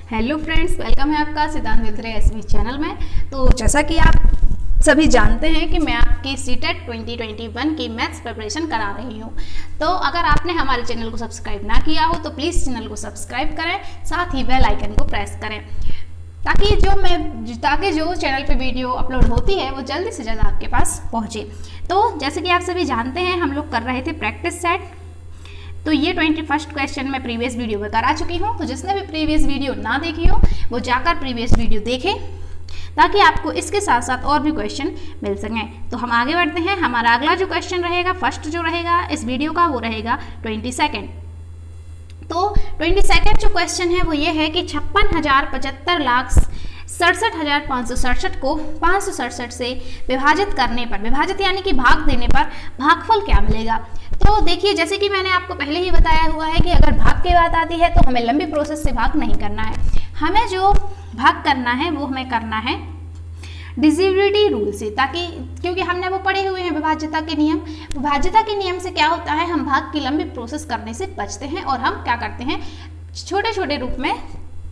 Hello friends, welcome है आपका सिद्धांत विद्रे एसबी चैनल में। तो जैसा कि आप सभी जानते हैं कि मैं आपकी सीटेट 2021 की मैथ्स प्रिपरेशन करा रही हूं। तो अगर आपने हमारे चैनल को सब्सक्राइब ना किया हो तो प्लीज़ चैनल को सब्सक्राइब करें, साथ ही बेल आइकन को प्रेस करें ताकि जो चैनल पे वीडियो अपलोड होती है वो जल्दी से जल्द आपके पास पहुंचे। तो जैसे कि आप सभी जानते हैं हम लोग कर रहे थे प्रैक्टिस सेट। तो ये 21st क्वेश्चन मैं प्रीवियस वीडियो में करा चुकी हूँ। तो जिसने भी प्रीवियस वीडियो ना देखी हो वो जाकर प्रीवियस वीडियो देखें ताकि आपको इसके साथ साथ और भी क्वेश्चन मिल सकें। तो हम आगे बढ़ते हैं। हमारा अगला जो क्वेश्चन रहेगा, फर्स्ट जो रहेगा इस वीडियो का, वो रहेगा 22nd। तो 22nd जो क्वेश्चन है वो ये है कि 56,75,67,567 को 567 से विभाजित करने पर, विभाजित यानी कि भाग देने पर भागफल क्या मिलेगा। तो देखिए, जैसे कि मैंने आपको पहले ही बताया हुआ है कि अगर भाग की बात आती है तो हमें लंबी प्रोसेस से भाग नहीं करना है। हमें जो भाग करना है वो हमें करना है डिविजिबिलिटी रूल से, ताकि क्योंकि हमने वो पढ़े हुए हैं विभाज्यता के नियम। विभाज्यता के नियम से क्या होता है, हम भाग की लंबी प्रोसेस करने से बचते हैं और हम क्या करते हैं, छोटे छोटे रूप में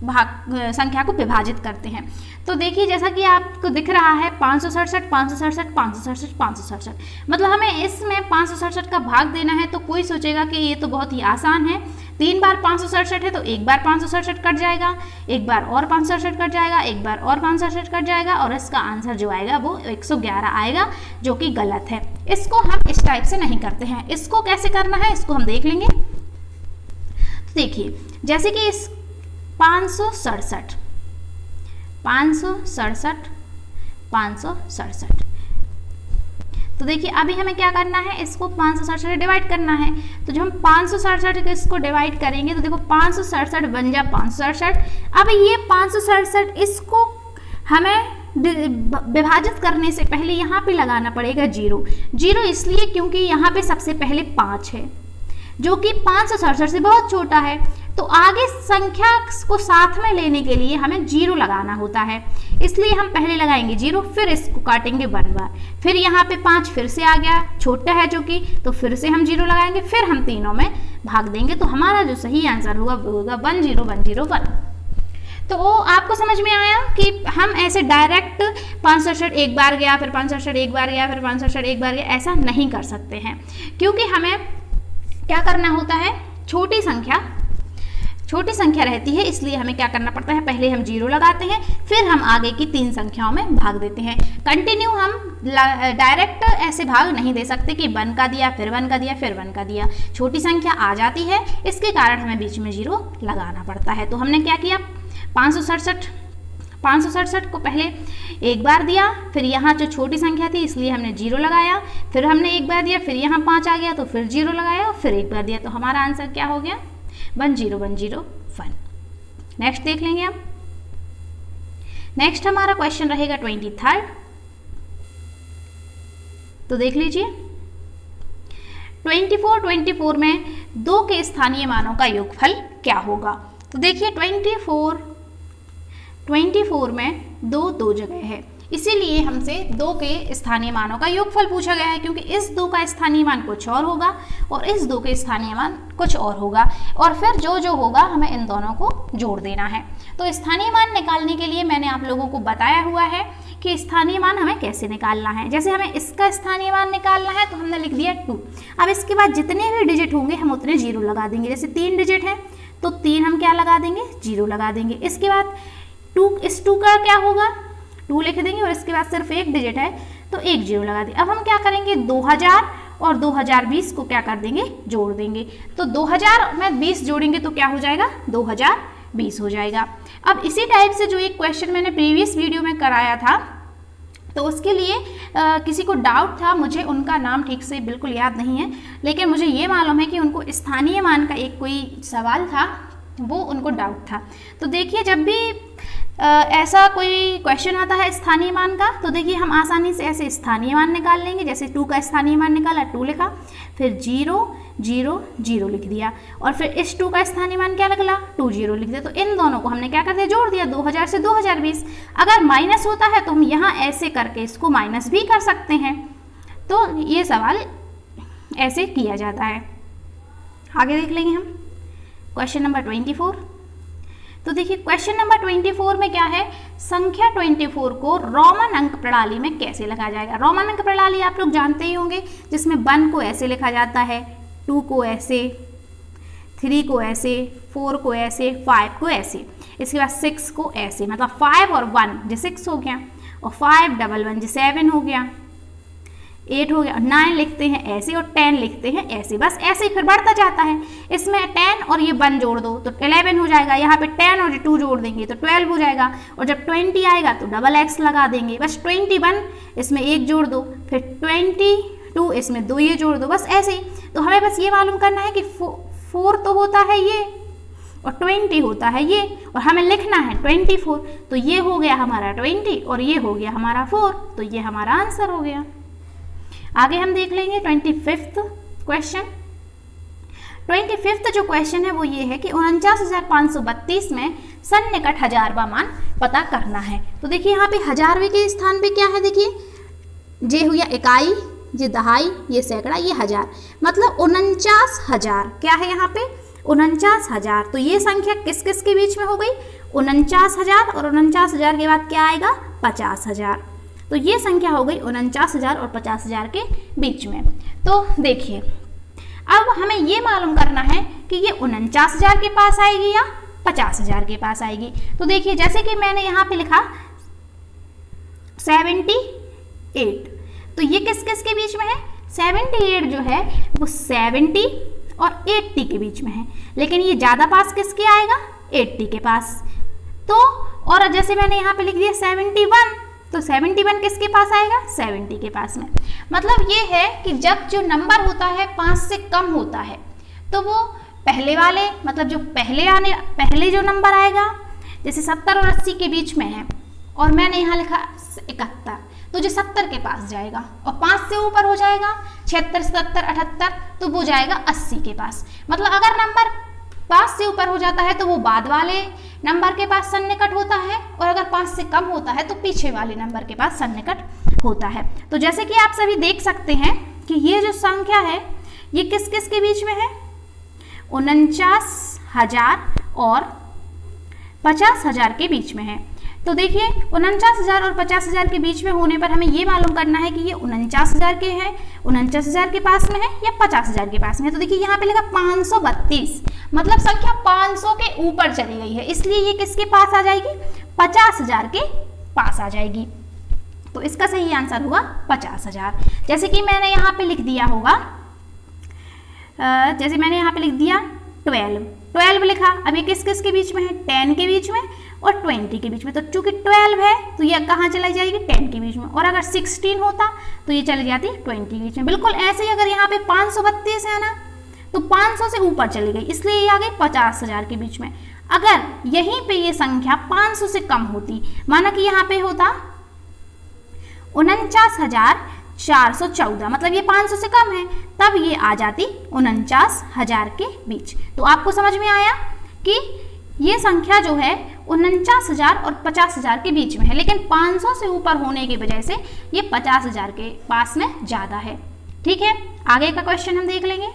भाग संख्या को विभाजित करते हैं। तो देखिए, जैसा कि आपको दिख रहा है 567, 567, 567, 567, मतलब हमें इसमें 567 का भाग देना है। तो कोई सोचेगा कि ये तो बहुत ही आसान है, 3 बार 567 है तो एक बार 567 कट जाएगा, एक बार और 567 कट जाएगा, एक बार और 567 कट जाएगा और इसका आंसर जो आएगा वो 111 आएगा, जो कि गलत है। इसको हम इस टाइप से नहीं करते हैं। इसको कैसे करना है इसको हम देख लेंगे। तो देखिए, जैसे कि इस 567, 567, तो देखिए अभी हमें क्या करना है, इसको 567 से डिवाइड करना है। तो जब हम 567 के इसको डिवाइड करेंगे तो देखो 567 बन जा 567। अब ये 567 इसको हमें विभाजित करने से पहले यहाँ पे लगाना पड़ेगा जीरो। जीरो इसलिए क्योंकि यहाँ पे सबसे पहले 5 है जो कि 567 से बहुत छोटा है। तो आगे संख्या को साथ में लेने के लिए हमें जीरो लगाना होता है, इसलिए हम पहले लगाएंगे जीरो, फिर इसको काटेंगे 1 बार, फिर यहाँ पे 5 फिर से आ गया, छोटा है जो कि, तो फिर से हम जीरो लगाएंगे, फिर हम तीनों में भाग देंगे। तो हमारा जो सही आंसर होगा वो होगा 10101। तो वो आपको समझ में आया कि हम ऐसे डायरेक्ट 567 एक बार गया, फिर 567 एक बार गया, फिर 567 एक बार गया, ऐसा नहीं कर सकते हैं, क्योंकि हमें क्या करना होता है, छोटी संख्या रहती है, इसलिए हमें क्या करना पड़ता है, पहले हम जीरो लगाते हैं, फिर हम आगे की 3 संख्याओं में भाग देते हैं। कंटिन्यू हम डायरेक्ट ऐसे भाग नहीं दे सकते कि 1 का दिया, फिर 1 का दिया, फिर 1 का दिया। छोटी संख्या आ जाती है, इसके कारण हमें बीच में जीरो लगाना पड़ता है। तो हमने क्या किया, 567 को पहले एक बार दिया, फिर यहाँ जो छोटी संख्या थी इसलिए हमने जीरो लगाया, फिर हमने एक बार दिया, फिर यहाँ 5 आ गया तो फिर जीरो लगाया और फिर एक बार दिया। तो हमारा आंसर क्या हो गया, 10101। नेक्स्ट देख लेंगे अब। नेक्स्ट हमारा क्वेश्चन रहेगा 23rd। तो देख लीजिए, 24 में 2 के स्थानीय मानों का योगफल क्या होगा। तो देखिए 24 में 2 जगह है, इसीलिए हमसे 2 के स्थानीय मानों का योगफल पूछा गया है, क्योंकि इस 2 का स्थानीय मान कुछ और होगा और इस 2 के स्थानीय मान कुछ और होगा, और फिर जो होगा हमें इन दोनों को जोड़ देना है। तो स्थानीय मान निकालने के लिए मैंने आप लोगों को बताया हुआ है कि स्थानीय मान हमें कैसे निकालना है। जैसे हमें इसका स्थानीय मान निकालना है तो हमने लिख दिया 2। अब इसके बाद जितने भी डिजिट होंगे हम उतने जीरो लगा देंगे। जैसे 3 डिजिट है तो 3 हम क्या लगा देंगे, जीरो लगा देंगे। इसके बाद 2, इस 2 का क्या होगा, 2 लिख देंगे, और इसके बाद सिर्फ एक डिजिट है तो एक जीरो लगा देंगे। अब हम क्या करेंगे, 2000 और 2020 को क्या कर देंगे, जोड़ देंगे। तो 2000 में 20 जोड़ेंगे तो क्या हो जाएगा, 2020 हो जाएगा। अब इसी टाइप से जो एक क्वेश्चन मैंने प्रीवियस वीडियो में कराया था, तो उसके लिए किसी को डाउट था, मुझे उनका नाम ठीक से बिल्कुल याद नहीं है, लेकिन मुझे ये मालूम है कि उनको स्थानीय मान का एक कोई सवाल था, वो उनको डाउट था। तो देखिए, जब भी ऐसा कोई क्वेश्चन आता है स्थानीय मान का, तो देखिए हम आसानी से ऐसे स्थानीय मान निकाल लेंगे। जैसे 2 का स्थानीय मान निकाला, 2 लिखा, फिर 0 0 0 लिख दिया, और फिर इस 2 का स्थानीय मान क्या निकला, 2 0 लिख दिया। तो इन दोनों को हमने क्या कर दिया, जोड़ दिया, 2000 से 2020। अगर माइनस होता है तो हम यहाँ ऐसे करके इसको माइनस भी कर सकते हैं। तो ये सवाल ऐसे किया जाता है। आगे देख लेंगे हम क्वेश्चन नंबर 24। तो देखिए क्वेश्चन नंबर 24 में क्या है, संख्या 24 को रोमन अंक प्रणाली में कैसे लिखा जाएगा। रोमन अंक प्रणाली आप लोग जानते ही होंगे, जिसमें 1 को ऐसे लिखा जाता है, 2 को ऐसे, 3 को ऐसे, 4 को ऐसे, 5 को ऐसे, इसके बाद 6 को ऐसे, मतलब 5 और 1 जो 6 हो गया, और 5 डबल 1 जो 7 हो गया, 8 हो गया, 9 लिखते हैं ऐसे और 10 लिखते हैं ऐसे, बस ऐसे ही फिर बढ़ता जाता है। इसमें 10 और ये 1 जोड़ दो तो 11 हो जाएगा, यहाँ पे 10 और 2 जोड़ देंगे तो 12 हो जाएगा, और जब 20 आएगा तो डबल एक्स लगा देंगे, बस 21 इसमें 1 जोड़ दो, फिर 22 इसमें 2 ये जोड़ दो, बस ऐसे ही। तो हमें बस ये मालूम करना है कि 4 तो होता है ये और 20 होता है ये, और हमें लिखना है 24, तो ये हो गया हमारा 20 और ये हो गया हमारा 4, तो ये हमारा आंसर हो गया। आगे हम देख लेंगे 25th क्वेश्चन। 25th जो क्वेश्चन है वो ये है कि 49,532 में सन्निकट हजारवा मान पता करना है। तो देखिए यहाँ पे हजारवे के स्थान पे क्या है, देखिए जे हुआ इकाई, ये दहाई, ये सैकड़ा, ये हजार, मतलब 49,000 क्या है यहाँ पे 49,000। तो ये संख्या किस किस के बीच में हो गई, 49,000 और 49,000 के बाद क्या आएगा 50,000। तो ये संख्या हो गई 49,000 और 50,000 के बीच में। तो देखिए अब हमें ये मालूम करना है कि ये 49,000 के पास आएगी या 50,000 के पास आएगी। तो देखिए जैसे कि मैंने यहाँ पे लिखा 78, तो ये किस किस के बीच में है, 78 जो है वो 70 और 80 के बीच में है, लेकिन ये ज़्यादा पास किसके आएगा 80 के पास। तो और जैसे मैंने यहाँ पे लिख दिया 71, तो 71 किसके पास आएगा 70 के पास में। मतलब ये है कि जब जो नंबर होता है 5 से कम होता है तो वो पहले वाले, मतलब जो पहले जो नंबर आएगा, जैसे 70 और 80 के बीच में है और मैंने यहाँ लिखा 71, तो जो 70 के पास जाएगा, और 5 से ऊपर हो जाएगा 76, 77, 78, तो वो जाएगा 80 के पास। मतलब अगर नंबर 5 से ऊपर हो जाता है तो वो बाद वाले नंबर के पास सन्निकट होता है, और अगर 5 से कम होता है तो पीछे वाले नंबर के पास सन्निकट होता है। तो जैसे कि आप सभी देख सकते हैं कि ये जो संख्या है ये किस किस के बीच में है, 49,000 और 50,000 के बीच में है। तो देखिए 49,000 और 50,000 के बीच में होने पर हमें ये मालूम करना है कि ये 49,000 के है, 49,000 के पास में है या 50,000 के पास में है। तो देखिए यहाँ पे लिखा 532, मतलब संख्या 500 के ऊपर चली गई है, इसलिए ये किसके पास आ जाएगी 50,000 के पास आ जाएगी। तो इसका सही आंसर हुआ 50,000। जैसे कि मैंने यहाँ पे लिख दिया होगा, जैसे मैंने यहाँ पे लिख दिया 12 लिखा, अब ये किस किस के बीच में है 10 के बीच में और 20 के बीच में। तो चूंकि 12 है तो ये कहाँ चली जाएगी 10 के बीच में, और अगर 16 होता तो ये चली जाती 20 के बीच में। बिल्कुल ऐसे ही अगर यहाँ पे 532 है ना तो 500 से ऊपर चली गई, इसलिए ये आ गई 50,000 के बीच में। अगर यहीं पे ये संख्या 500 से कम होती, माना कि यहाँ पे होता 49,414, मतलब ये 500 से कम है, तब ये आ जाती 49,000 के बीच। तो आपको समझ में आया कि ये संख्या जो है 49,000 और 50,000 के बीच में है, लेकिन 500 से ऊपर होने की वजह से ये 50,000 के पास में ज़्यादा है। ठीक है, आगे का क्वेश्चन हम देख लेंगे।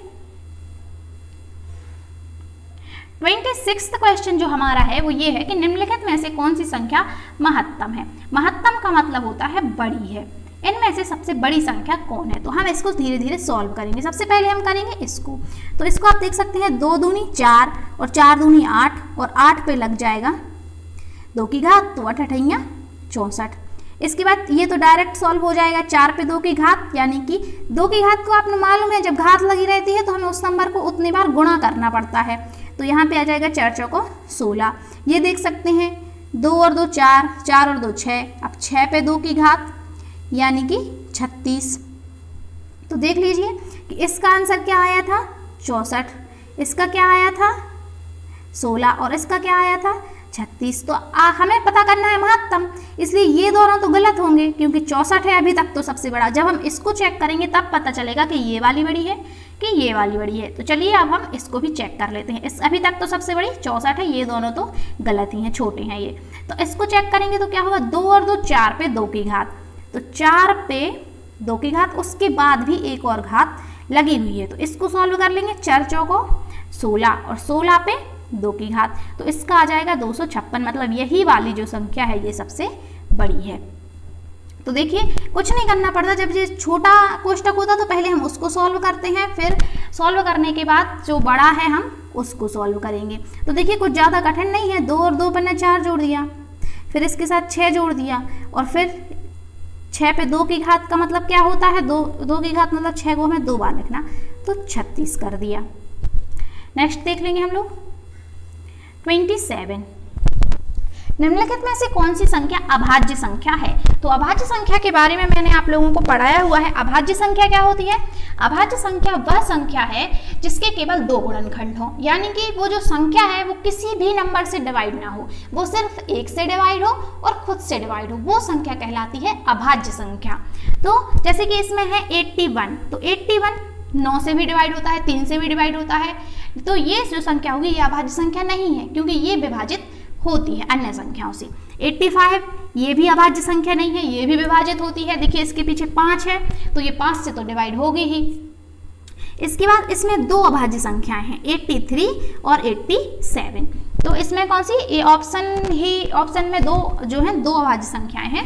26th क्वेश्चन जो हमारा है वो ये है कि निम्नलिखित में से कौन सी संख्या महत्तम है। महत्तम का मतलब होता है बड़ी है, इनमें से सबसे बड़ी संख्या कौन है। तो हम इसको धीरे धीरे सॉल्व करेंगे। सबसे पहले हम करेंगे इसको, तो इसको आप देख सकते हैं 2 दूनी 4 और 4 दूनी 8 और 8 पे लग जाएगा 2 की घात, तो 8 8 64। इसके बाद ये तो डायरेक्ट सॉल्व हो जाएगा, 4 पे 2 की घात, यानी कि 2 की घात को आपने मालूम है जब घात लगी रहती है तो हमें उस नंबर को उतनी बार गुणा करना पड़ता है। तो यहाँ पे आ जाएगा 4 चौको 16। ये देख सकते हैं 2 और 2 4, 4 और 2 6, अब 6 पे 2 की घात यानी कि 36। तो देख लीजिए कि इसका आंसर क्या आया था 64, इसका क्या आया था 16 और इसका क्या आया था 36। तो हमें पता करना है महत्तम, इसलिए ये दोनों तो गलत होंगे क्योंकि 64 है अभी तक तो सबसे बड़ा। जब हम इसको चेक करेंगे तब पता चलेगा कि ये वाली बड़ी है कि ये वाली बड़ी है। तो चलिए अब हम इसको भी चेक कर लेते हैं। इस अभी तक तो सबसे बड़ी 64 है, ये दोनों तो गलत ही हैं, छोटे हैं ये। तो इसको चेक करेंगे तो क्या होगा 2 और 2 4 पे 2 की घात, तो 4 पे 2 की घात, उसके बाद भी एक और घात लगी हुई है। तो इसको सॉल्व कर लेंगे, 4 चौको 16 और 16 पे 2 की घात, तो इसका आ जाएगा 256। मतलब यही वाली जो संख्या है ये सबसे बड़ी है। तो देखिए कुछ नहीं करना पड़ता, जब ये छोटा कोष्टक होता तो पहले हम उसको सॉल्व करते हैं, फिर सॉल्व करने के बाद जो बड़ा है हम उसको सॉल्व करेंगे। तो देखिए कुछ ज़्यादा कठिन नहीं है, 2 और 2 पर 4 जोड़ दिया, फिर इसके साथ 6 जोड़ दिया, और फिर 6 पे 2 की घात का मतलब क्या होता है, 2 की घात मतलब 6 को हमें 2 बार लिखना, तो 36 कर दिया। नेक्स्ट देख लेंगे हम लोग 27। निम्नलिखित में से कौन सी संख्या अभाज्य संख्या है? तो अभाज्य संख्या के बारे में मैंने आप लोगों को पढ़ाया हुआ है। अभाज्य संख्या क्या होती है? अभाज्य संख्या वह संख्या है जिसके केवल 2 गुणनखंड हो, यानी कि वो जो संख्या है वो किसी भी नंबर से डिवाइड ना हो, वो सिर्फ 1 से डिवाइड हो और खुद से डिवाइड हो, वो संख्या कहलाती है अभाज्य संख्या। तो जैसे कि इसमें है 81, तो 81 9 से भी डिवाइड होता है, 3 से भी डिवाइड होता है, तो ये जो संख्या होगी ये अभाज्य संख्या नहीं है, क्योंकि ये विभाजित होती है अन्य संख्याओं से। 85 ये भी अभाज्य संख्या नहीं है, ये भी विभाजित होती है। देखिए इसके पीछे 5 है, तो ये 5 से तो डिवाइड होगी ही। इसके बाद इसमें 2 अभाज्य संख्याएं हैं, 83 और 87। तो इसमें कौन सी, ये ऑप्शन में 2 जो है 2 अभाज्य संख्याएं हैं,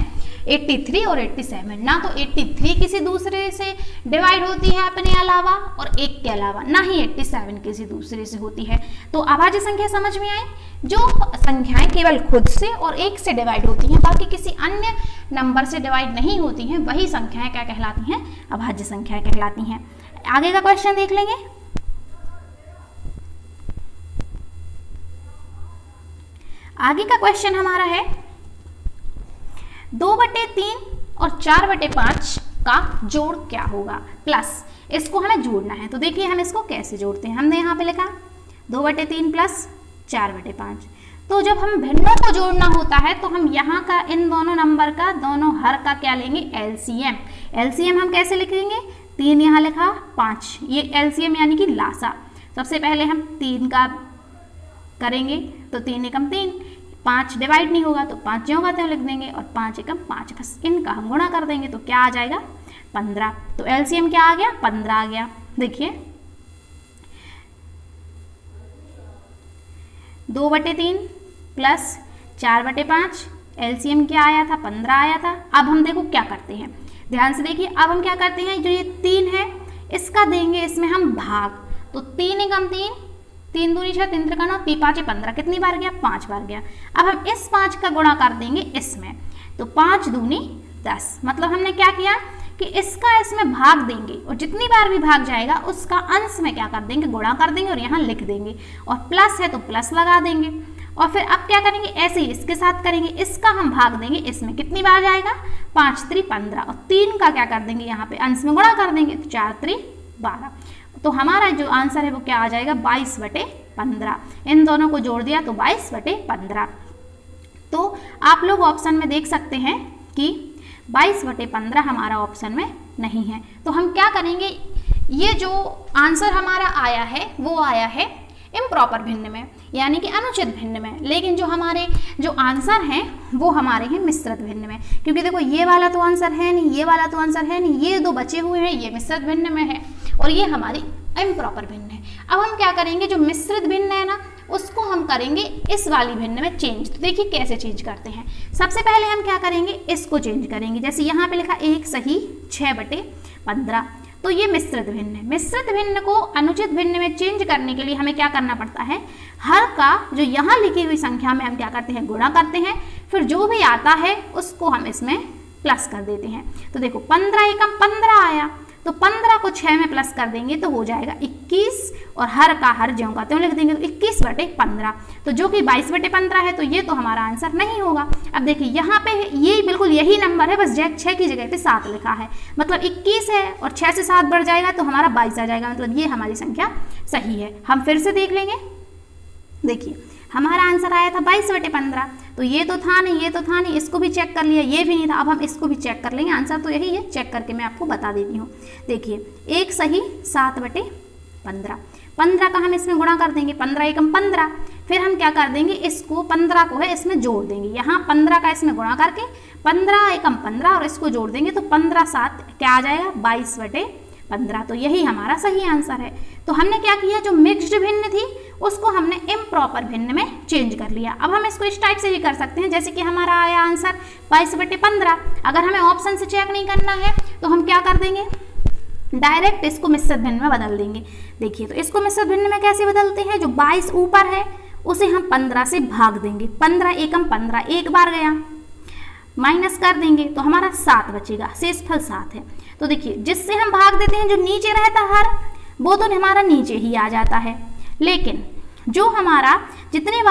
83 और 87। ना तो 83 किसी दूसरे से डिवाइड होती है अपने अलावा और 1 के अलावा, ना ही 87 किसी दूसरे से होती है। तो अभाज्य संख्या समझ में आई, जो संख्याएं केवल खुद से और 1 से डिवाइड होती हैं, बाकी किसी अन्य नंबर से डिवाइड नहीं होती हैं, वही संख्याएं क्या कहलाती हैं? अभाज्य संख्याएं कहलाती हैं। आगे का क्वेश्चन देख लेंगे। आगे का क्वेश्चन हमारा है 2/3 और 4/5 का जोड़ क्या होगा, प्लस इसको हमें जोड़ना है। तो देखिए हम इसको कैसे जोड़ते हैं, हमने यहाँ पे लिखा 2/3 प्लस 4/5। तो जब हम भिन्नों को जोड़ना होता है तो हम यहाँ का इन दोनों नंबर का, दोनों हर का क्या लेंगे, एलसीएम। एलसीएम हम कैसे लिखेंगे, 3 यहाँ लिखा, 5, ये एलसीएम यानी कि लासा। सबसे पहले हम 3 का करेंगे, तो 3 एकम 3, 5 डिवाइड नहीं होगा तो 5 ज्यों का त्यों लिख देंगे, और 5 एकम 5, बस इनका हम गुणा कर देंगे तो क्या आ जाएगा, 15। तो एलसीएम क्या आ गया, 15 आ गया। देखिए 2/3 प्लस 4/5, एलसीएम क्या आया था, 15 आया था। अब हम देखो क्या करते हैं, ध्यान से देखिए। अब हम क्या करते हैं, जो ये 3 है इसका देंगे इसमें हम भाग, तो 3 एकम 3, 3 दूनी 6, 3 त्रिका 9, 3 5 15, कितनी बार गया, 5 बार गया। अब हम इस 5 का गुणा कर देंगे इसमें, तो 5 दूनी 10। मतलब हमने क्या किया कि इसका इसमें भाग देंगे, और जितनी बार भी भाग जाएगा उसका अंश में क्या कर देंगे, गुणा कर देंगे और यहाँ लिख देंगे, और प्लस है तो प्लस लगा देंगे। और फिर अब क्या करेंगे, ऐसे ही इसके साथ करेंगे, इसका हम भाग देंगे इसमें, कितनी बार जाएगा, 5 3 15, और 3 का क्या कर देंगे यहाँ पे अंश में गुणा कर देंगे, तो 4 3 12। तो हमारा जो आंसर है वो क्या आ जाएगा, 22/15। इन दोनों को जोड़ दिया तो 22/15। तो आप लोग ऑप्शन में देख सकते हैं कि 22/15 हमारा ऑप्शन में नहीं है। तो हम क्या करेंगे, ये जो आंसर हमारा आया है वो आया है इम्प्रॉपर भिन्न में, यानी कि अनुचित भिन्न में, लेकिन जो हमारे जो आंसर हैं वो हमारे हैं मिश्रित भिन्न में। क्योंकि देखो ये वाला तो आंसर है नहीं, ये वाला तो आंसर है नहीं, ये 2 बचे हुए हैं, ये मिश्रित भिन्न में है और ये हमारी इम्प्रॉपर भिन्न है। अब हम क्या करेंगे, जो मिश्रित भिन्न है ना उसको हम करेंगे इस वाली भिन्न में चेंज। तो देखिए कैसे चेंज करते हैं। सबसे पहले हम क्या करेंगे, इसको चेंज करेंगे। जैसे यहाँ पे लिखा 1 सही 6/15, तो ये मिश्रित भिन्न है। मिश्रित भिन्न को अनुचित भिन्न में चेंज करने के लिए हमें क्या करना पड़ता है, हर का जो यहाँ लिखी हुई संख्या में हम क्या करते हैं, गुणा करते हैं, फिर जो भी आता है उसको हम इसमें प्लस कर देते हैं। तो देखो 15 एकम 15 आया, तो 15 को 6 में प्लस कर देंगे तो हो जाएगा 21, और हर का हर ज्यों का त्यों लिख देंगे तो 21/15, तो जो कि 22/15 है। तो ये तो हमारा आंसर नहीं होगा। अब देखिए यहाँ पे ये बिल्कुल यही नंबर है, बस 6 की जगह पे 7 लिखा है, मतलब 21 है और 6 से 7 बढ़ जाएगा तो हमारा 22 आ जाएगा, मतलब ये हमारी संख्या सही है। हम फिर से देख लेंगे। देखिए हमारा आंसर आया था 22/15, तो ये तो था नहीं, ये तो था नहीं, इसको भी चेक कर लिया, ये भी नहीं था। अब हम इसको भी चेक कर लेंगे, आंसर तो यही है, चेक करके मैं आपको बता देती हूँ। देखिए 1 सही 7/15, 15 का हम इसमें गुणा कर देंगे, 15 एकम 15, फिर हम क्या कर देंगे, इसको 15 को है इसमें जोड़ देंगे, यहाँ 15 का इसमें गुणा करके 15 एकम 15 और इसको जोड़ देंगे तो 15 7 क्या आ जाएगा, 15। तो यही हमारा सही आंसर है। तो हमने क्या किया, जो मिक्स्ड भिन्न थी उसको हमने इम्प्रॉपर भिन्न में चेंज कर लिया। अब हम इसको इस टाइप से भी कर सकते हैं, जैसे कि हमारा आया आंसर 22/15। अगर हमें ऑप्शन से चेक नहीं करना है तो हम क्या कर देंगे, डायरेक्ट इसको मिश्रित भिन्न में बदल देंगे। देखिए तो इसको मिश्रित भिन्न में कैसे बदलते हैं, जो 22 ऊपर है उसे हम 15 से भाग देंगे। 15 एकम 15 एक बार गया, माइनस कर देंगे तो हमारा 7 बचेगा, शेषफल 7 है। तो देखिए जिससे हम भाग देते हैं, जो नीचे रहता हर, वो तो हमारा नीचे ही आ जाता है, लेकिन जो हमारा जितने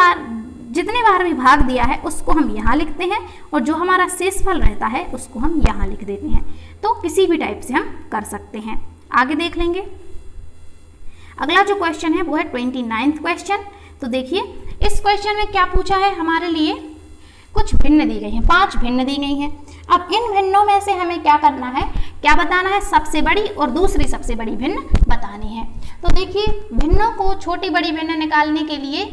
बार भी भाग दिया है उसको हम यहाँ लिखते हैं, और जो हमारा शेषफल रहता है उसको हम यहाँ लिख देते हैं। तो किसी भी टाइप से हम कर सकते हैं। आगे देख लेंगे। अगला जो क्वेश्चन है वो है 29वां क्वेश्चन। तो देखिए इस क्वेश्चन में क्या पूछा है, हमारे लिए कुछ भिन्न दी गई हैं, 5 भिन्न दी गई हैं। अब इन भिन्नों में से हमें क्या करना है, क्या बताना है, सबसे बड़ी और दूसरी सबसे बड़ी भिन्न बतानी है। तो देखिए भिन्नों को छोटी बड़ी भिन्न निकालने के लिए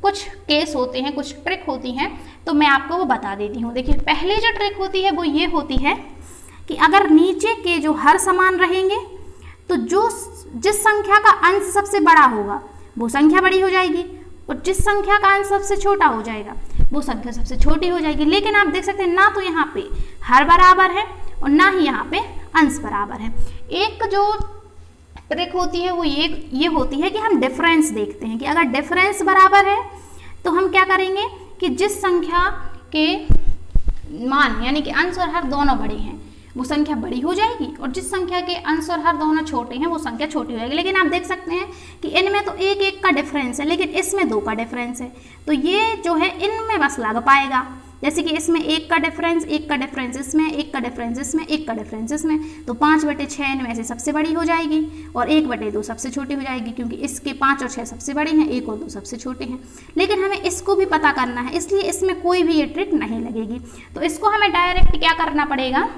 कुछ केस होते हैं, कुछ ट्रिक होती हैं, तो मैं आपको वो बता देती हूँ। देखिए पहली जो ट्रिक होती है वो ये होती है कि अगर नीचे के जो हर समान रहेंगे तो जिस संख्या का अंश सबसे बड़ा होगा वो संख्या बड़ी हो जाएगी, और जिस संख्या का अंश सबसे छोटा हो जाएगा वो संख्या सबसे छोटी हो जाएगी। लेकिन आप देख सकते हैं ना तो यहाँ पे हर बराबर है और ना ही यहाँ पे अंश बराबर है। एक जो ट्रिक होती है वो ये होती है कि हम डिफरेंस देखते हैं कि अगर डिफरेंस बराबर है तो हम क्या करेंगे कि जिस संख्या के मान यानी कि अंश और हर दोनों बड़े हैं वो संख्या बड़ी हो जाएगी, और जिस संख्या के अंश और हर दोनों छोटे हैं वो संख्या छोटी हो जाएगी। लेकिन आप देख सकते हैं कि इनमें तो एक एक का डिफरेंस है, लेकिन इसमें 2 का डिफरेंस है, तो ये जो है इनमें बस लग पाएगा। जैसे कि इसमें 1 का डिफरेंस, 1 का डिफरेंस इसमें, 1 का डिफरेंस इसमें, 1 का डिफरेंस इसमें, तो 5/6 इनमें से सबसे बड़ी हो जाएगी, और 1/2 सबसे छोटी हो जाएगी, क्योंकि इसके 5 और 6 सबसे बड़े हैं, 1 और 2 सबसे छोटे हैं। लेकिन हमें इसको भी पता करना है, इसलिए इसमें कोई भी ये ट्रिक नहीं लगेगी। तो इसको हमें डायरेक्ट क्या करना पड़ेगा,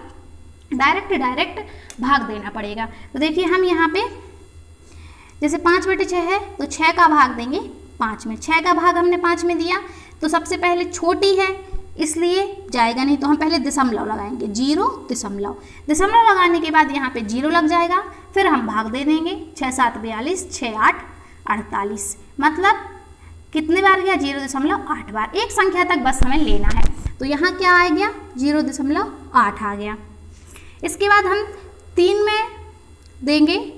डायरेक्ट भाग देना पड़ेगा। तो देखिए हम यहाँ पे जैसे 5/6 है तो 6 का भाग देंगे 5 में, 6 का भाग हमने 5 में दिया तो सबसे पहले छोटी है इसलिए जाएगा नहीं, तो हम पहले दशमलव लगाएंगे, 0 दशमलव लगाने के बाद यहाँ पे 0 लग जाएगा, फिर हम भाग दे देंगे, 6 7 42, 6 8 48, मतलब कितने बार गया, 0.8 बार। एक संख्या तक बस हमें लेना है, तो यहाँ क्या आ गया, 0.8 आ गया। इसके बाद हम 3 में देंगे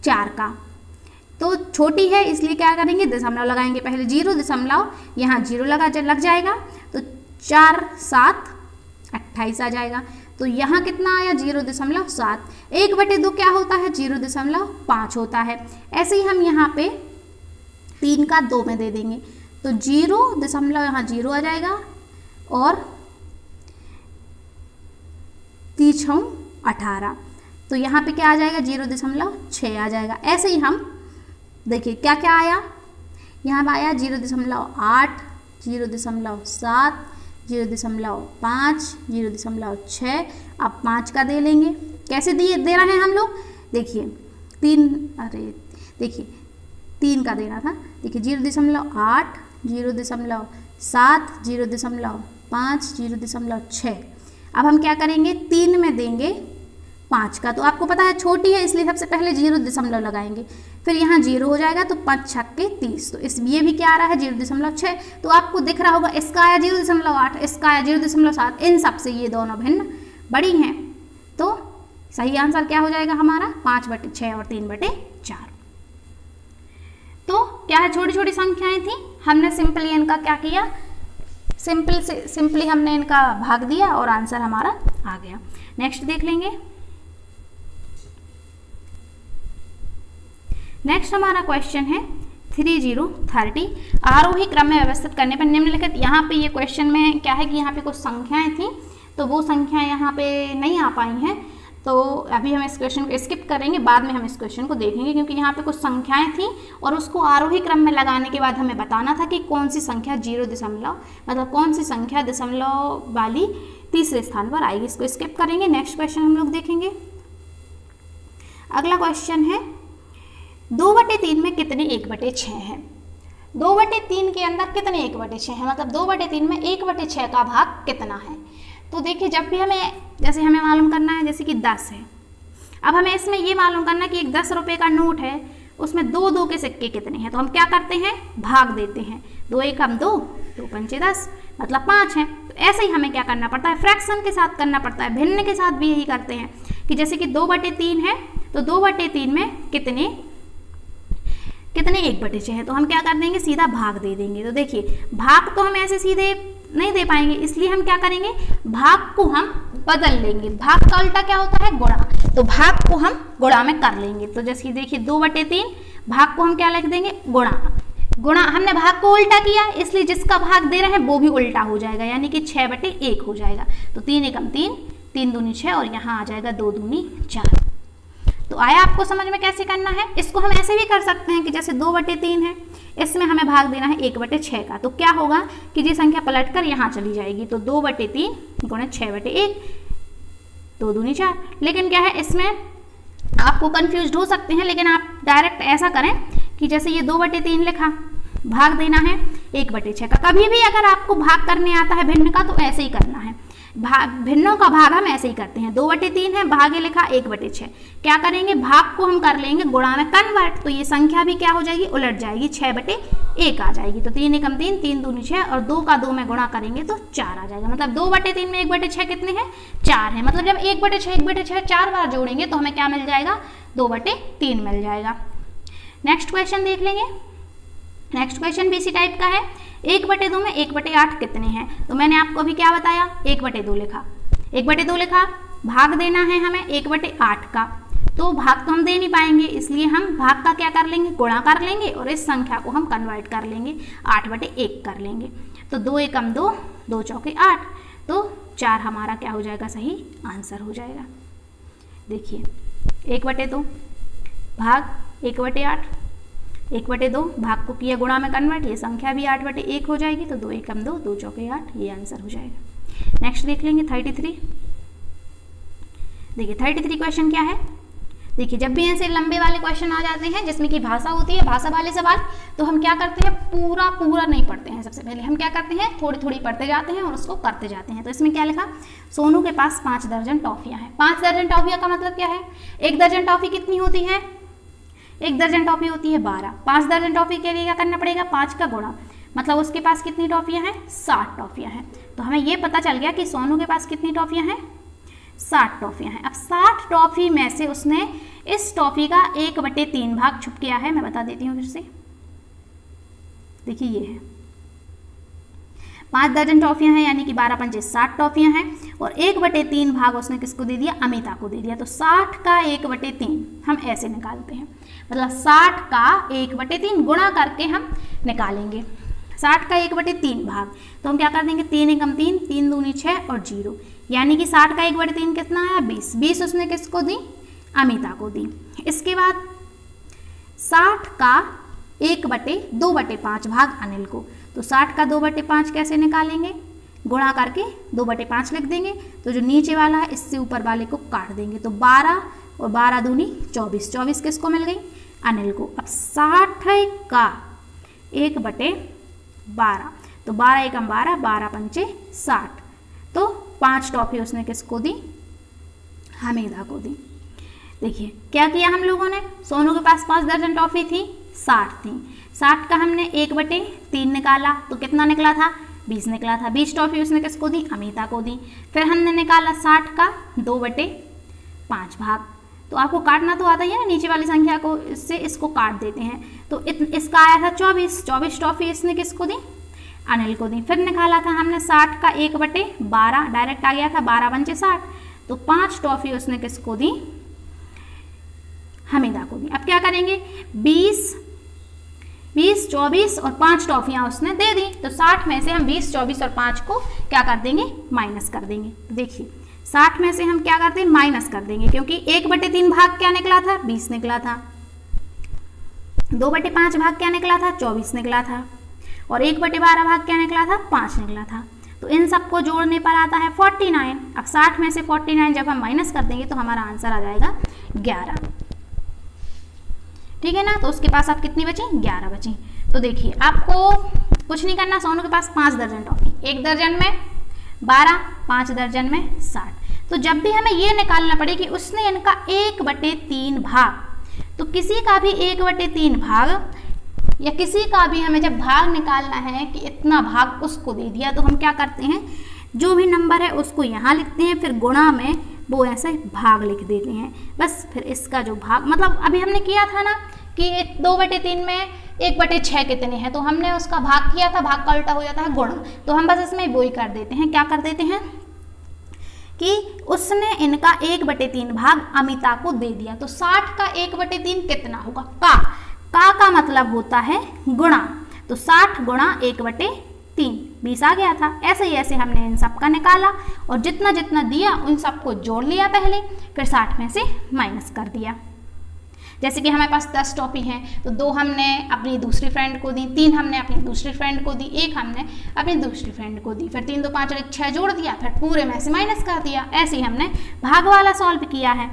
4 का, तो छोटी है इसलिए क्या करेंगे, दशमलव लगाएंगे, पहले 0 यहाँ 0 लग जाएगा, तो 4 7 28 आ जाएगा। तो यहाँ कितना आया, 0.7। 1/2 क्या होता है, 0.5 होता है। ऐसे ही हम यहाँ पे 3 का 2 में दे देंगे, तो 0 यहाँ 0 आ जाएगा, और 3 18, तो यहाँ पे क्या आ जाएगा, 0.6 आ जाएगा। ऐसे ही हम देखिए क्या क्या आया, यहाँ पर आया 0.8, 0.7, 0.5, 0.6। अब 5 का दे लेंगे, कैसे दे रहे हैं हम लोग, देखिए 3 का देना था, देखिए 0.8, 0.7, 0.5, 0.6। अब हम क्या करेंगे, 3 में देंगे 5 का, तो आपको पता है छोटी है इसलिए सबसे पहले 0 लगाएंगे, फिर यहाँ 0 हो जाएगा, तो 5 छक्के 30, तो इस ये भी क्या आ रहा है, 0.6। तो आपको दिख रहा होगा इसका आया 0.8, इसका आया 0.7, इन सब से ये दोनों भिन्न बड़ी हैं, तो सही आंसर क्या हो जाएगा हमारा, 5/6 और 3/4। तो क्या है, छोटी छोटी संख्याएं थी, हमने सिंपली इनका क्या किया, सिंपली हमने इनका भाग दिया और आंसर हमारा आ गया। नेक्स्ट देख लेंगे। नेक्स्ट हमारा क्वेश्चन है 3030, आरोही क्रम में व्यवस्थित करने पर निम्नलिखित। यहाँ पे ये क्वेश्चन में क्या है कि यहाँ पे कुछ संख्याएं थी, तो वो संख्याएं यहाँ पे नहीं आ पाई हैं, तो अभी हम इस क्वेश्चन को स्किप करेंगे, बाद में हम इस क्वेश्चन को देखेंगे, क्योंकि यहाँ पे कुछ संख्याएं थी और उसको आरोही क्रम में लगाने के बाद हमें बताना था कि कौन सी संख्या मतलब कौन सी संख्या दशमलव वाली तीसरे स्थान पर आएगी। इसको स्किप करेंगे, नेक्स्ट क्वेश्चन हम लोग देखेंगे। अगला क्वेश्चन है 2/3 में कितने 1/6 हैं। 2/3 के अंदर कितने 1/6 हैं, मतलब 2/3 में 1/6 का भाग कितना है। तो देखिए जब भी हमें मालूम करना है, जैसे कि 10 है, अब हमें इसमें ये मालूम करना कि एक 10 रुपये का नोट है, उसमें 2 के सिक्के कितने हैं। तो हम क्या करते हैं, भाग देते हैं। 2 एक हम 2, 2 पंचे 10, मतलब 5 हैं। तो ऐसे ही हमें क्या करना पड़ता है, फ्रैक्शन के साथ करना पड़ता है। भिन्न के साथ भी यही करते हैं कि जैसे कि 2/3 है तो 2/3 में कितने 1/6 है। तो हम क्या कर देंगे, सीधा भाग दे देंगे। तो देखिए भाग तो हम ऐसे सीधे नहीं दे पाएंगे, इसलिए हम क्या करेंगे, भाग को हम बदल लेंगे। भाग का उल्टा क्या होता है, गुणा। तो भाग को हम गुणा में कर लेंगे। तो जैसे देखिए 2/3 भाग को हम क्या लिख देंगे, गुणा। गुणा हमने भाग को उल्टा किया, इसलिए जिसका भाग दे रहे हैं वो भी उल्टा हो जाएगा, यानी कि 6/1 हो जाएगा। तो 3 एकम 3, 3 दूनी 6 और यहाँ आ जाएगा 2 दूनी 4। तो आया आपको समझ में कैसे करना है। इसको हम ऐसे भी कर सकते हैं कि जैसे 2/3 है, इसमें हमें भाग देना है 1/6 का। तो क्या होगा कि ये संख्या पलटकर यहाँ चली जाएगी। तो 2/3 गुणा 6/1, 2 दूनी 4। लेकिन क्या है, इसमें आपको कंफ्यूज हो सकते हैं, लेकिन आप डायरेक्ट ऐसा करें कि जैसे ये 2/3 लिखा, भाग देना है 1/6 का। कभी भी अगर आपको भाग करने आता है भिन्न का तो ऐसे ही करना है। भिन्नों का भाग हम ऐसे ही करते हैं। 2/3 है, भागे लिखा 1/6। क्या करेंगे, भाग को हम कर लेंगे गुणा में कन्वर्ट। तो ये संख्या भी क्या हो जाएगी, उलट जाएगी, 6/1 आ जाएगी। तो 3 एकम 3, 3 दूनी 6 और 2 का 2 में गुणा करेंगे तो 4 आ जाएगा। मतलब 2/3 में 1/6 कितने हैं, 4 है। मतलब जब 1/6 4 बार जोड़ेंगे तो हमें क्या मिल जाएगा, 2/3 मिल जाएगा। नेक्स्ट क्वेश्चन देख लेंगे। नेक्स्ट क्वेश्चन भी इसी टाइप का है। 1/2 में 1/8 कितने हैं। तो मैंने आपको अभी क्या बताया, 1/2 लिखा, 1/2 लिखा, भाग देना है हमें 1/8 का। तो भाग तो हम दे नहीं पाएंगे, इसलिए हम भाग का क्या कर लेंगे, गुणा कर लेंगे और इस संख्या को हम कन्वर्ट कर लेंगे, 8/1 कर लेंगे। तो 2 एकम 2, 2 चौके 8, तो 4 हमारा क्या हो जाएगा, सही आंसर हो जाएगा। देखिए 1/2 भाग 1/8, 1/2 भाग को किया गुणा में कन्वर्ट, ये संख्या भी 8/1 हो जाएगी। तो 2 एकम 2, 2 चौके 8, ये आंसर हो जाएगा। नेक्स्ट देख लेंगे 33। देखिए 33 क्वेश्चन क्या है। देखिए जब भी ऐसे लंबे वाले क्वेश्चन आ जाते हैं जिसमें कि भाषा होती है, भाषा वाले सवाल, तो हम क्या करते हैं, पूरा नहीं पढ़ते हैं। सबसे पहले हम क्या करते हैं, थोड़ी पढ़ते जाते हैं और उसको करते जाते हैं। तो इसमें क्या लिखा, सोनू के पास 5 दर्जन टॉफियाँ हैं। 5 दर्जन टॉफियाँ का मतलब क्या है, 1 दर्जन टॉफी कितनी होती है, 1 दर्जन टॉफी होती है 12। 5 दर्जन टॉफी के लिए क्या करना पड़ेगा, 5 का गुणा, मतलब उसके पास कितनी टॉफियाँ हैं, 60 टॉफियाँ हैं। तो हमें ये पता चल गया कि सोनू के पास कितनी टॉफियाँ हैं, 60 टॉफियाँ हैं। अब 60 टॉफी में से उसने इस टॉफी का 1/3 भाग छुप किया है। मैं बता देती हूँ फिर से। देखिए ये है 5 दर्जन टॉफियाँ हैं, यानी कि 12 पंचे 60 टॉफियाँ हैं और 1/3 भाग उसने किसको दे दिया, अमिता को दे दिया। तो 60 का 1/3 हम ऐसे निकालते हैं, मतलब 60 का 1/3 गुणा करके हम निकालेंगे 60 का 1/3 भाग। तो हम क्या कर देंगे, 3 एकम 3, 3 दूनी 6 और 0, यानी कि 60 का 1/3 कितना आया, 20। 20 उसने किसको दी, अमिता को दी। इसके बाद 60 का 2/5 भाग अनिल को। तो 60 का 2/5 कैसे निकालेंगे, गुणा करके 2/5 लिख देंगे। तो जो नीचे वाला है इससे ऊपर वाले को काट देंगे। तो 12 और 12 दूनी 24, 24 किसको मिल गई, अनिल को। अब 60 का 1/12, तो 12 एकम 12, 12 पंचे 60, तो 5 टॉफी उसने किसको दी, हमीदा को दी। देखिए क्या किया हम लोगों ने, सोनू के पास 5 दर्जन टॉफी थी, 60 थी। 60 का हमने 1/3 निकाला तो कितना निकला था, 20 निकला था। 20 टॉफी उसने किसको दी, अमिता को दी। फिर हमने निकाला 60 का 2/5 भाग। तो आपको काटना तो आता ही है ना, नीचे वाली संख्या को इससे इसको काट देते हैं। तो इसका आया था 24, 24 टॉफी इसने किसको दी, अनिल को दी। फिर निकाला था हमने 60 का 1/12, डायरेक्ट आ गया था 12 पंचे 60, तो 5 टॉफी उसने किसको दी, हमीदा को दी। अब क्या करेंगे, 20, 24 और 5 टॉफियाँ उसने दे दी। तो 60 में से हम 20, 24 और 5 को क्या कर देंगे, माइनस कर देंगे। तो देखिए 60 में से हम क्या करते हैं, माइनस कर देंगे, क्योंकि 1/3 भाग क्या निकला था, 20 निकला था। 2/5 भाग क्या निकला था, 24 निकला था। और 1/12 भाग क्या निकला था, 5 निकला था। तो इन सबको जोड़ने पर आता है 49। अब 60 में से 49 जब हम माइनस कर देंगे तो हमारा आंसर आ जाएगा 11। ठीक है ना। तो उसके पास आप कितनी बची, 11 बची। तो देखिए आपको कुछ नहीं करना, सोनू के पास 5 दर्जन टॉफी, 1 दर्जन में 12, 5 दर्जन में 60। तो जब भी हमें ये निकालना पड़े कि उसने इनका 1/3 भाग, तो किसी का भी 1/3 भाग या किसी का भी हमें जब भाग निकालना है कि इतना भाग उसको दे दिया, तो हम क्या करते हैं, जो भी नंबर है उसको यहाँ लिखते हैं, फिर गुणा में वो ऐसे भाग लिख देते हैं। बस फिर इसका जो भाग, मतलब अभी हमने किया था ना कि 2/3 में 1/6 कितने हैं, तो हमने उसका भाग किया था, भाग का उल्टा हो जाता है गुणा, तो हम बस इसमें वो ही कर देते हैं। क्या कर देते हैं कि उसने इनका 1/3 भाग अमिता को दे दिया, तो 60 का 1/3 कितना होगा, का मतलब होता है गुणा, तो 60 गुणा 1/3 20 आ गया था। ऐसे ही ऐसे हमने इन सब का निकाला और जितना जितना दिया उन सबको जोड़ लिया पहले, फिर 60 में से माइनस कर दिया। जैसे कि हमारे पास 10 टॉफी हैं, तो 2 हमने अपनी दूसरी फ्रेंड को दी, 3 हमने अपनी दूसरी फ्रेंड को दी, 1 हमने अपनी दूसरी फ्रेंड को दी, फिर 3 2 5 और 1 6 जोड़ दिया, फिर पूरे में से माइनस कर दिया। ऐसे ही हमने भाग वाला सॉल्व किया है।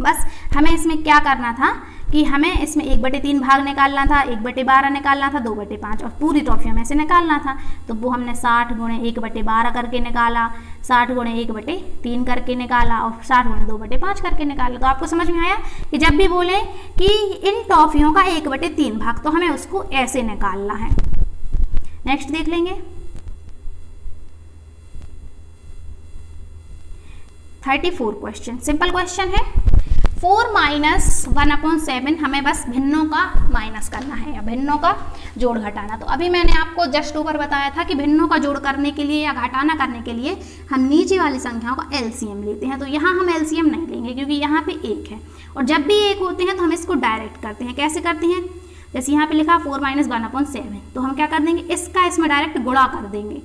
बस हमें इसमें क्या करना था कि हमें इसमें 1/3 भाग निकालना था, 1/12 निकालना था, 2/5 और पूरी टॉफियों में से निकालना था। तो वो हमने 60 गुणे 1/12 करके निकाला, 60 गुणे 1/3 करके निकाला और 60 गुणे 2/5 करके निकाला। तो आपको समझ में आया कि जब भी बोले कि इन टॉफियों का 1/3 भाग, तो हमें उसको ऐसे निकालना है। नेक्स्ट देख लेंगे 34 क्वेश्चन, सिंपल क्वेश्चन है। 4 - 1/7 हमें बस भिन्नों का माइनस करना है या भिन्नों का जोड़ घटाना। तो अभी मैंने आपको जस्ट ऊपर बताया था कि भिन्नों का जोड़ करने के लिए या घटाना करने के लिए हम नीचे वाली संख्याओं का एलसीएम लेते हैं। तो यहाँ हम एलसीएम नहीं लेंगे क्योंकि यहाँ पे 1 है, और जब भी 1 होते हैं तो हम इसको डायरेक्ट करते हैं। कैसे करते हैं, जैसे यहाँ पे लिखा 4 - 1/7, तो हम क्या कर देंगे, इसका इसमें डायरेक्ट गुणा कर देंगे।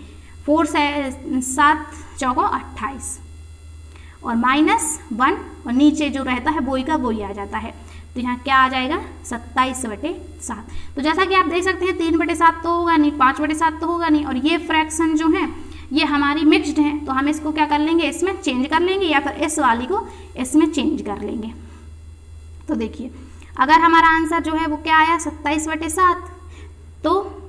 4 7 चौको 28 और -1 और नीचे जो रहता है वही का वही आ जाता है। तो यहाँ क्या आ जाएगा 27/7। तो जैसा कि आप देख सकते हैं 3/7 तो होगा नहीं, 5/7 तो होगा नहीं, और ये फ्रैक्शन जो है ये हमारी मिक्स्ड है, तो हम इसको क्या कर लेंगे, इसमें चेंज कर लेंगे या फिर इस वाली को इसमें चेंज कर लेंगे। तो देखिए अगर हमारा आंसर जो है वो क्या आया 27/7, तो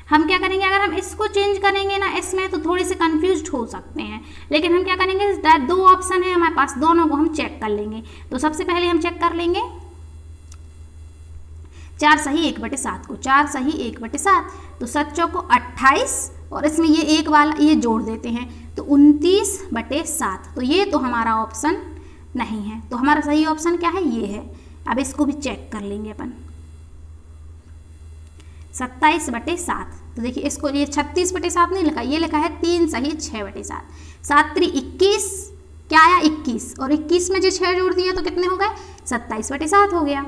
हम क्या करेंगे, अगर हम इसको चेंज करेंगे ना इसमें तो थोड़ी सी कंफ्यूज हो सकते हैं, लेकिन हम क्या करेंगे, 2 ऑप्शन है हमारे पास, दोनों को हम चेक कर लेंगे। तो सबसे पहले हम चेक कर लेंगे 4 सही 1/7 को, 4 सही 1/7, तो 7 चौको 28 और इसमें ये 1 वाला ये जोड़ देते हैं तो 29/7। तो ये तो हमारा ऑप्शन नहीं है, तो हमारा सही ऑप्शन क्या है, ये है। अब इसको भी चेक कर लेंगे अपन 27/7। तो देखिए इसको ये 36/7 नहीं लिखा, ये लिखा है 3 सही 6/7। 7 3 21, क्या आया 21, और 21 में जो 6 जोड़ दिया तो कितने हो गए 27/7 हो गया।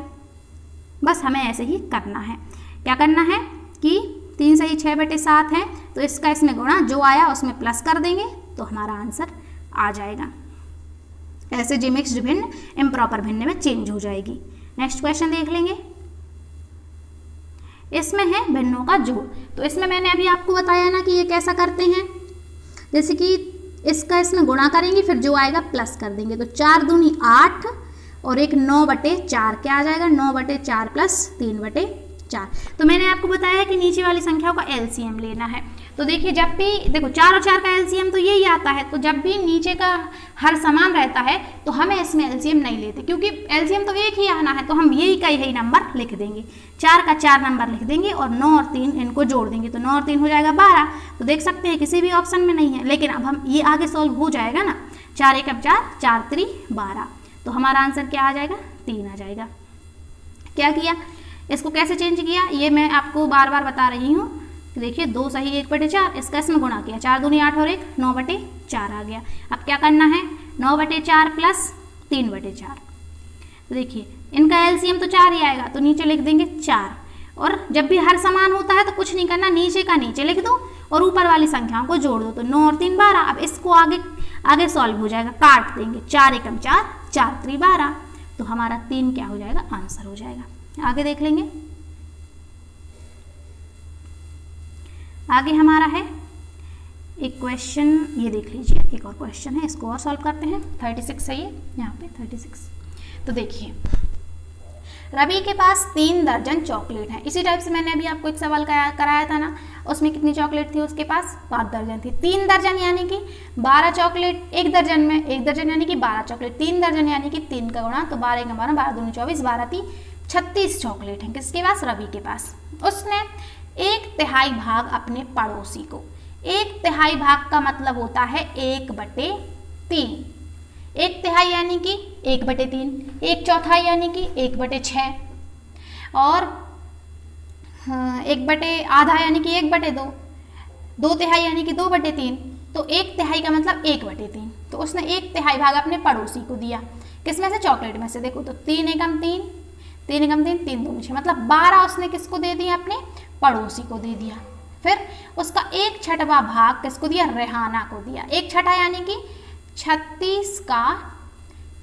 बस हमें ऐसे ही करना है। क्या करना है कि 3 सही 6/7 है, तो इसका इसमें गुणा, जो आया उसमें प्लस कर देंगे तो हमारा आंसर आ जाएगा। ऐसे जी मिक्स्ड भिन्न इम्प्रॉपर भिन्न में चेंज हो जाएगी। नेक्स्ट क्वेश्चन देख लेंगे। इसमें है भिन्नों का जोड़। तो इसमें मैंने अभी आपको बताया ना कि ये कैसा करते हैं, जैसे कि इसका इसमें गुणा करेंगे फिर जो आएगा प्लस कर देंगे। तो 4 दूनी 8 और एक 9/4 क्या आ जाएगा 9/4 प्लस 3/4। तो मैंने आपको बताया कि नीचे वाली संख्याओं का एलसीएम लेना है। तो देखिए जब भी देखो 4 और 4 का एलसीएम तो यही आता है, तो जब भी नीचे का हर समान रहता है तो हमें इसमें एलसीएम नहीं लेते, क्योंकि एलसीएम तो एक ही आना है, तो हम यही का यही नंबर लिख देंगे। 4 का 4 नंबर लिख देंगे और 9 और 3 इनको जोड़ देंगे, तो 9 और 3 हो जाएगा 12। तो देख सकते हैं किसी भी ऑप्शन में नहीं है, लेकिन अब हम ये आगे सॉल्व हो जाएगा ना। 4 1 4, 4 3 12, तो हमारा आंसर क्या आ जाएगा 3 आ जाएगा। क्या किया, इसको कैसे चेंज किया ये मैं आपको बार बार बता रही हूँ। देखिए 2 सही 1/4, इसका इसमें गुणा किया, 4 दूनी 8 और 1 9/4 आ गया। अब क्या करना है 9/4 प्लस 3/4। तो देखिए इनका एलसीएम तो 4 ही आएगा, तो नीचे लिख देंगे 4। और जब भी हर समान होता है तो कुछ नहीं करना, नीचे का नीचे लिख दो और ऊपर वाली संख्याओं को जोड़ दो। तो 9 और 3 12। अब इसको आगे सॉल्व हो जाएगा, काट देंगे 4 1 4, 4 3 12। तो हमारा 3 क्या हो जाएगा आंसर हो जाएगा। आगे देख लेंगे। आगे हमारा है एक क्वेश्चन, ये देख लीजिए, एक और क्वेश्चन है, इसको और सॉल्व करते हैं। 36 है ये, यहाँ पे 36। तो देखिए रवि के पास 3 दर्जन चॉकलेट हैं। इसी टाइप से मैंने अभी आपको एक सवाल कराया था ना, उसमें कितनी चॉकलेट थी उसके पास? 5 दर्जन थी। 3 दर्जन यानी कि 12 चॉकलेट, 1 दर्जन में 1 दर्जन यानी कि 12 चॉकलेट, 3 दर्जन यानी कि 3 का गुणा, तो 12 का 12, 12 दूनी 24, 12 3 36 चॉकलेट हैं किसके पास? रवि के पास। उसने 1/3 भाग अपने पड़ोसी को, 1/3 भाग का मतलब होता है 1/3, 1/3 यानी कि 1/3, 1/4 यानी कि 1/6 और 1/आधा यानी कि 1/2, 2/3 यानी कि 2/3, तो 1/3 का मतलब 1/3। तो उसने 1/3 भाग अपने पड़ोसी को दिया, किसमें से? चॉकलेट में से। देखो तो 3 एकम 3, 3 एकम 3, 3 दूनी 6, मतलब 12 उसने किसको दे दिया? अपने पड़ोसी को दे दिया। फिर उसका 1/6वां भाग किसको दिया? रेहाना को दिया। 1/6 यानी कि 36 का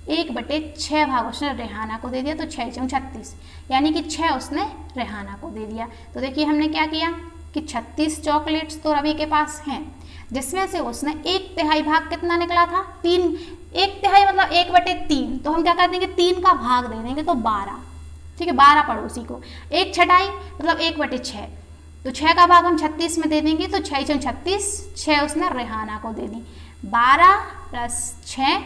1/6 भाग उसने रेहाना को दे दिया, तो 6 × 36 यानी कि 6 उसने रेहाना को दे दिया। तो देखिए हमने क्या किया कि 36 चॉकलेट्स तो रवि के पास हैं, जिसमें से उसने 1/3 भाग कितना निकला था? 3, 1/3 मतलब 1/3, तो हम क्या कर देंगे? 3 का भाग दे देंगे, तो 12, ठीक है, 12 पड़ोसी को। 1/6 मतलब 1/6, तो 6 का भाग हम 36 में दे देंगे, तो 6 × 36, 6 उसने रेहाना को दे दी। 12 + 6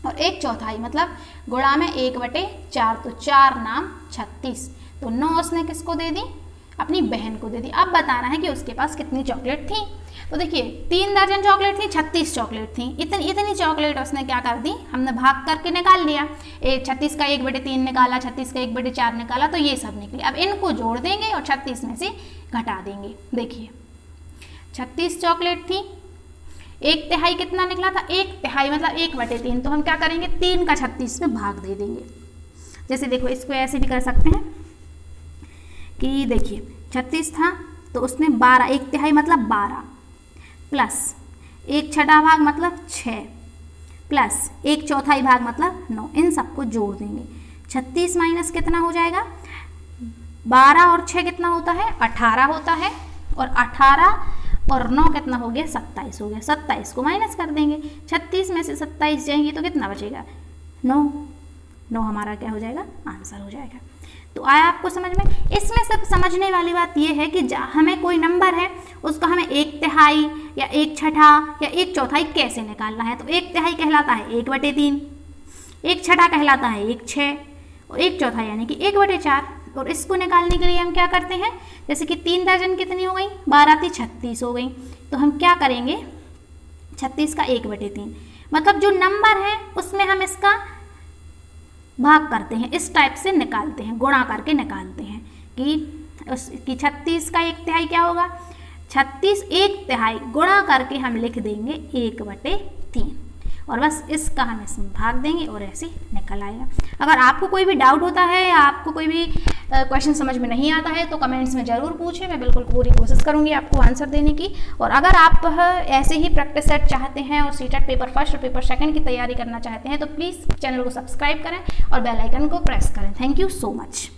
और 1/4 मतलब गुणा में 1/4, तो 4 नाम 36, तो 9 उसने किसको दे दी? अपनी बहन को दे दी। अब बताना है कि उसके पास कितनी चॉकलेट थी। तो देखिए 3 दर्जन चॉकलेट थी, 36 चॉकलेट थी, इतनी चॉकलेट उसने क्या कर दी? हमने भाग करके निकाल लिया। 36 का 1/3 निकाला, 36 का 1/4 निकाला, तो ये सब निकले। अब इनको जोड़ देंगे और 36 में से घटा देंगे। देखिए 36 चॉकलेट थी, 1/3 कितना निकला था? 1/3 मतलब 1/3, तो हम क्या करेंगे? 3 का 36 में भाग दे देंगे। जैसे देखो इसको ऐसे भी कर सकते हैं कि देखिए 36 था तो उसने 12, 1/3 मतलब 12 प्लस 1/6 भाग मतलब 6 प्लस 1/4 भाग मतलब 9, इन सबको जोड़ देंगे। 36 माइनस कितना हो जाएगा? 12 और 6 कितना होता है? 18 होता है, और 18 और 9 कितना हो गया? 27 हो गया। 27 को माइनस कर देंगे, 36 में से 27 जाएंगे तो कितना बचेगा? 9 हमारा क्या हो जाएगा? आंसर हो जाएगा। तो आया आपको समझ में? इसमें सब समझने वाली बात यह है कि हमें कोई नंबर है उसका हमें 1/3 या 1/6 या 1/4 कैसे निकालना है। तो 1/3 कहलाता है 1/3, 1/6 कहलाता है 1/6 और 1/4 यानी कि 1/4। और इसको निकालने के लिए हम क्या करते हैं? जैसे कि 3 दर्जन कितनी हो गई? 12 × 36 हो गई, तो हम क्या करेंगे? 36 का 1/3 मतलब जो नंबर है उसमें हम इसका भाग करते हैं, इस टाइप से निकालते हैं, गुणा करके निकालते हैं कि 36 का 1/3 क्या होगा? 36 1/3 गुणा करके हम लिख देंगे 1/3, और बस इसका हम इसमें भाग देंगे और ऐसे निकल आएगा। अगर आपको कोई भी डाउट होता है या आपको कोई भी क्वेश्चन समझ में नहीं आता है तो कमेंट्स में ज़रूर पूछें, मैं बिल्कुल पूरी कोशिश करूंगी आपको आंसर देने की। और अगर आप ऐसे ही प्रैक्टिस सेट चाहते हैं और सीटेट पेपर फर्स्ट और पेपर सेकंड की तैयारी करना चाहते हैं तो प्लीज़ चैनल को सब्सक्राइब करें और बेल आइकन को प्रेस करें। Thank you so much.